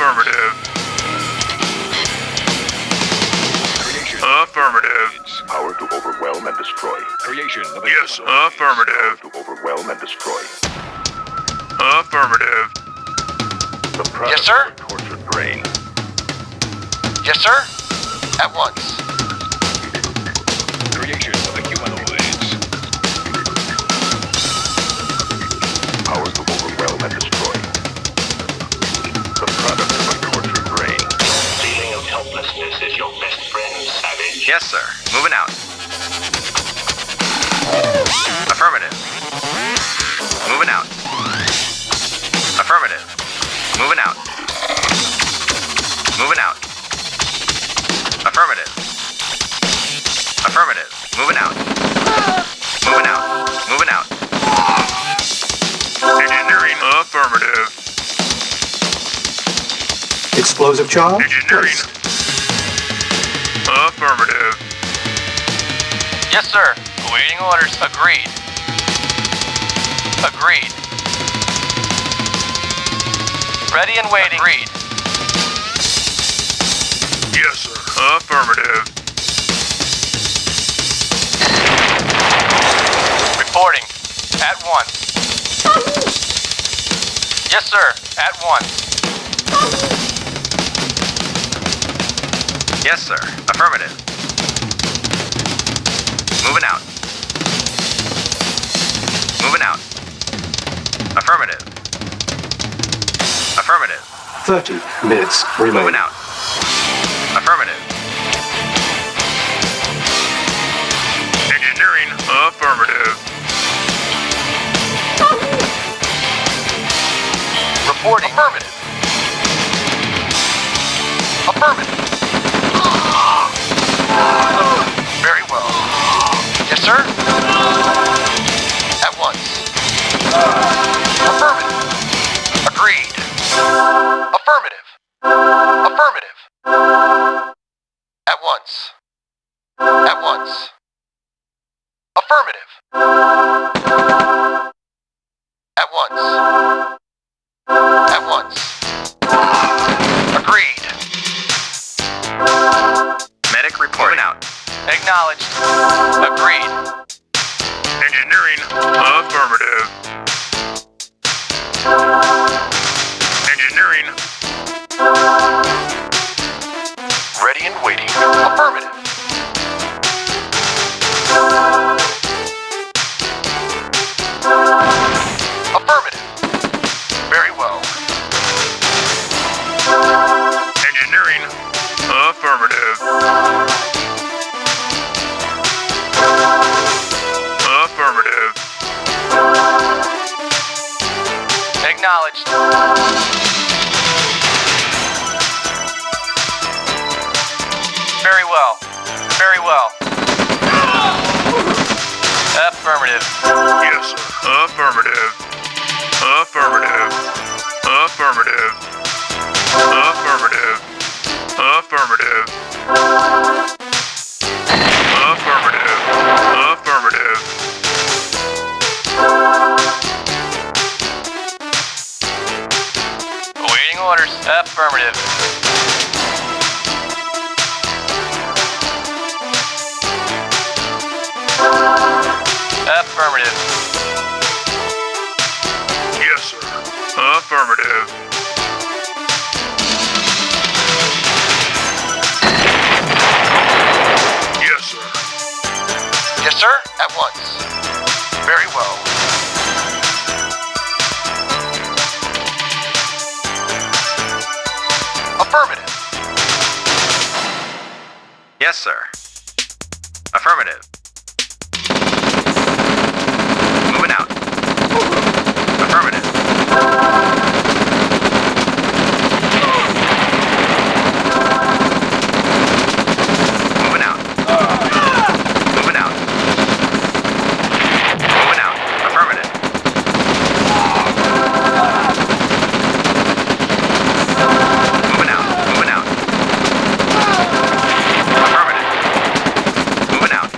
Affirmative. Affirmative. Power to overwhelm and destroy. Creation of a Yes, humanoid. affirmative. Power to overwhelm and destroy. Affirmative. The product Yes, sir. of a tortured brain. Yes, sir. At once. Creation of a humanoids. Power to overwhelm and destroy. The product of a tortured brain. Feeling of helplessness is your best friend, Savage. Yes, sir. Moving out. Affirmative. Moving out. Affirmative. Moving out. Moving out. Affirmative. Affirmative. Moving out. Moving out. Moving out. Engineering. Affirmative. Explosive charge Engineering. placed. Affirmative. Yes, sir. Awaiting orders. Agreed. Agreed. Ready and waiting. Agreed. Yes, sir. Affirmative. Reporting. At once. Yes, sir. At once. Yes, sir. Affirmative. Moving out. Moving out. Affirmative. Affirmative. 30 minutes remain. Moving out. Affirmative. Engineering. Affirmative. Reporting. Affirmative. Affirmative. Very well. Yes, sir. At once. Affirmative. Agreed. Affirmative. Affirmative. At once. At once. Affirmative. At once. At once. Agreed. Medic reporting out. Acknowledged. Agreed. Engineering. Affirmative. Engineering. Ready and waiting. Affirmative. Affirmative. Very well. Engineering. Affirmative. Affirmative. Acknowledged. Very well. Very well. Affirmative. Yes, sir. Affirmative. Affirmative. Affirmative. Affirmative. Affirmative. Affirmative. Affirmative. Awaiting orders. Affirmative. Affirmative. Yes, sir. Affirmative. Yes, sir. Yes, sir. At once. Very well. Affirmative. Yes, sir. Affirmative. Moving out. Affirmative. Moving out. Moving out. Moving out. Affirmative. Moving out. Moving out. Affirmative. Moving out.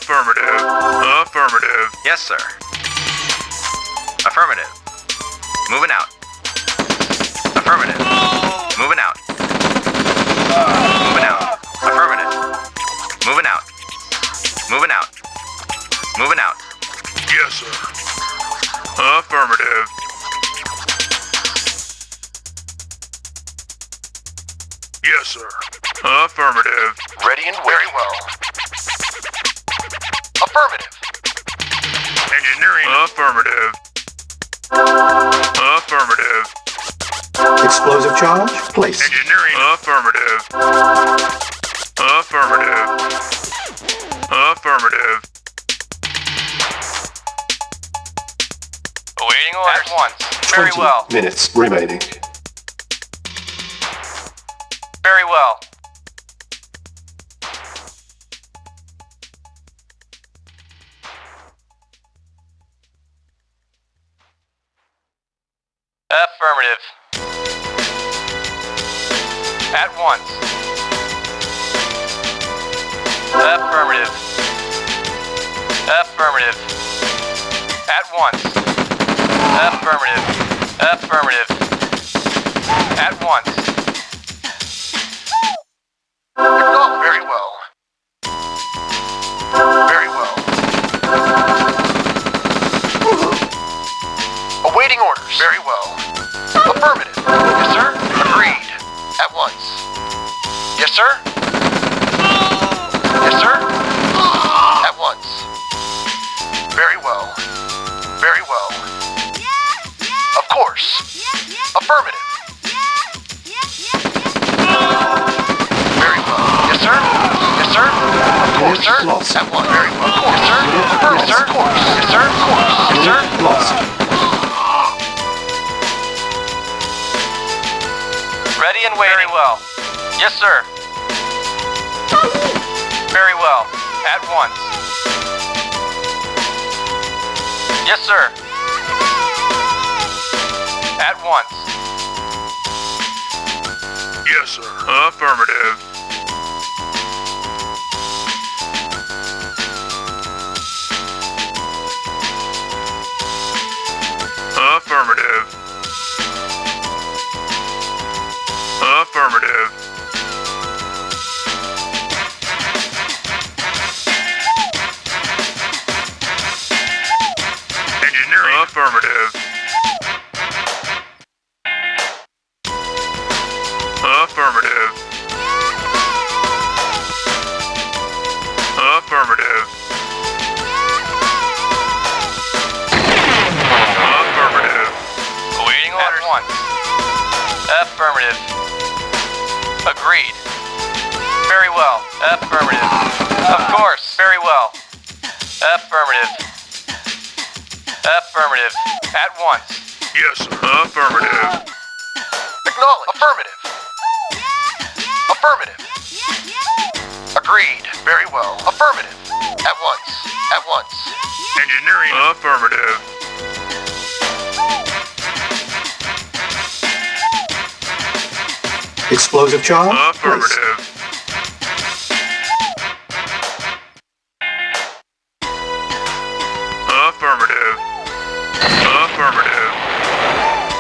Affirmative. Affirmative. Yes, sir. Affirmative. Moving out. Affirmative. Moving out. Moving out. Affirmative. Moving out. Moving out. Moving out. Yes, sir. Affirmative. Yes, sir. Affirmative. Ready and very well. Affirmative. Engineering. Affirmative. Affirmative. Explosive charge placed. Engineering. Affirmative. Affirmative. Affirmative. Awaiting orders. At once. Very 20 well. minutes remaining. Very well. Affirmative. At once. Affirmative. Affirmative. At once. Affirmative. Affirmative. At once. Very well. Very well. Awaiting orders. Very well. Affirmative. Yes, sir. Agreed. At once. Yes, sir. Yes, sir. At once. Very well. Very well. Of course. Affirmative. Very well. Yes, sir. Yes, sir. Of course, sir. Lost. At once. Very well. Of course, sir. Affirmative. Yes, sir. Of course. Yes, sir. Of course. Yes, sir. Lost. Ready and waiting. Very well. Yes, sir. Very well. At once. Yes, sir. At once. Yes, sir. Affirmative. Affirmative. Affirmative. Engineering. Affirmative. Affirmative. Affirmative. Affirmative. Awaiting orders. At once. Affirmative. Agreed. Very well. Affirmative. Of course. Very well. Affirmative. Affirmative. At once. Yes, sir. Affirmative. Acknowledge. Affirmative. Affirmative. Agreed. Very well. Affirmative. At once. At once. Engineering. Affirmative. Explosive charge placed. Affirmative. Affirmative. Affirmative.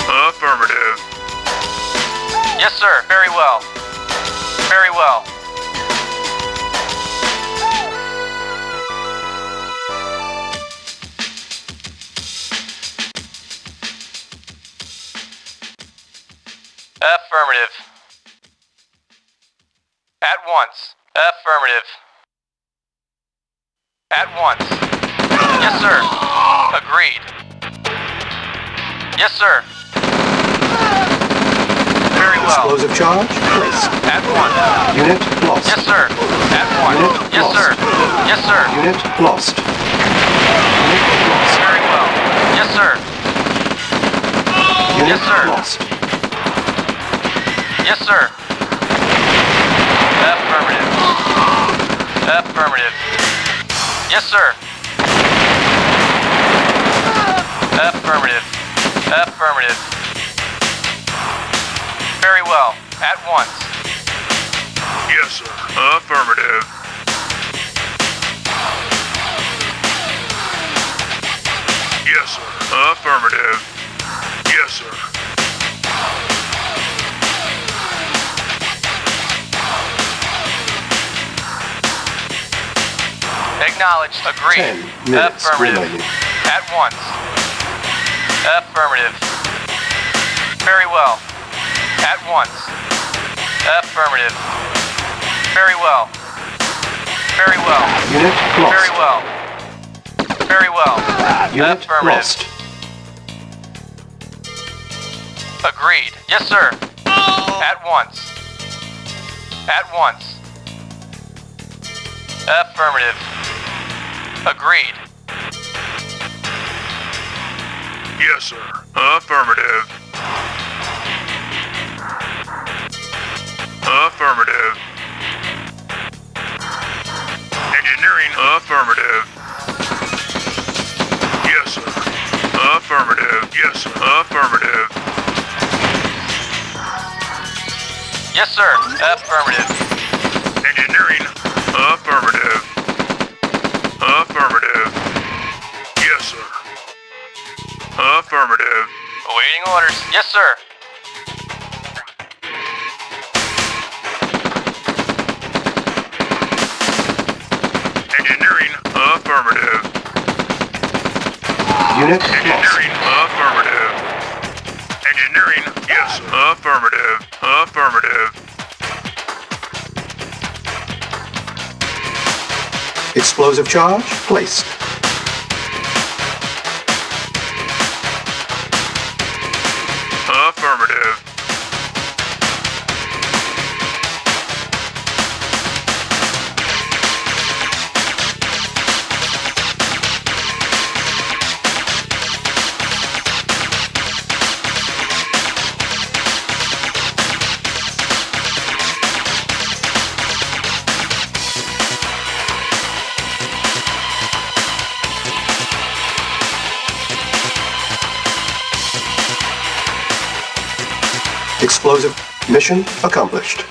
Affirmative. Yes, sir. Very well. Very well. Affirmative. At once. Affirmative. At once. Yes, sir. Agreed. Yes, sir. Very well. Explosive charge placed. At once. Unit lost. Yes, sir. At once. Unit Yes, lost. sir. Yes, sir. Unit lost. Unit lost. Very well. Yes, sir. Unit Yes, sir. lost. Yes, sir. Affirmative. Affirmative. Yes, sir. Affirmative. Affirmative. Very well. At once. Yes, sir. Affirmative. Yes, sir. Affirmative. Yes, sir. Acknowledged. Agreed. 10 minutes Affirmative. remaining. At once. Affirmative. Very well. At once. Affirmative. Very well. Very well. Unit lost. Very well. Very well. Unit Affirmative. lost. Agreed. Yes, sir. At once. At once. Affirmative. Agreed. Yes, sir. Affirmative. Affirmative. Engineering. Affirmative. Yes, sir. Affirmative. Yes, sir. Affirmative. Yes, sir. Affirmative. Engineering. Affirmative. Affirmative. Yes, sir. Affirmative. Awaiting orders. Yes, sir. Engineering. Affirmative. Unit lost. Engineering. Affirmative. Engineering. Yes, sir. Affirmative. Affirmative. Explosive charge placed. Affirmative. Explosive mission accomplished.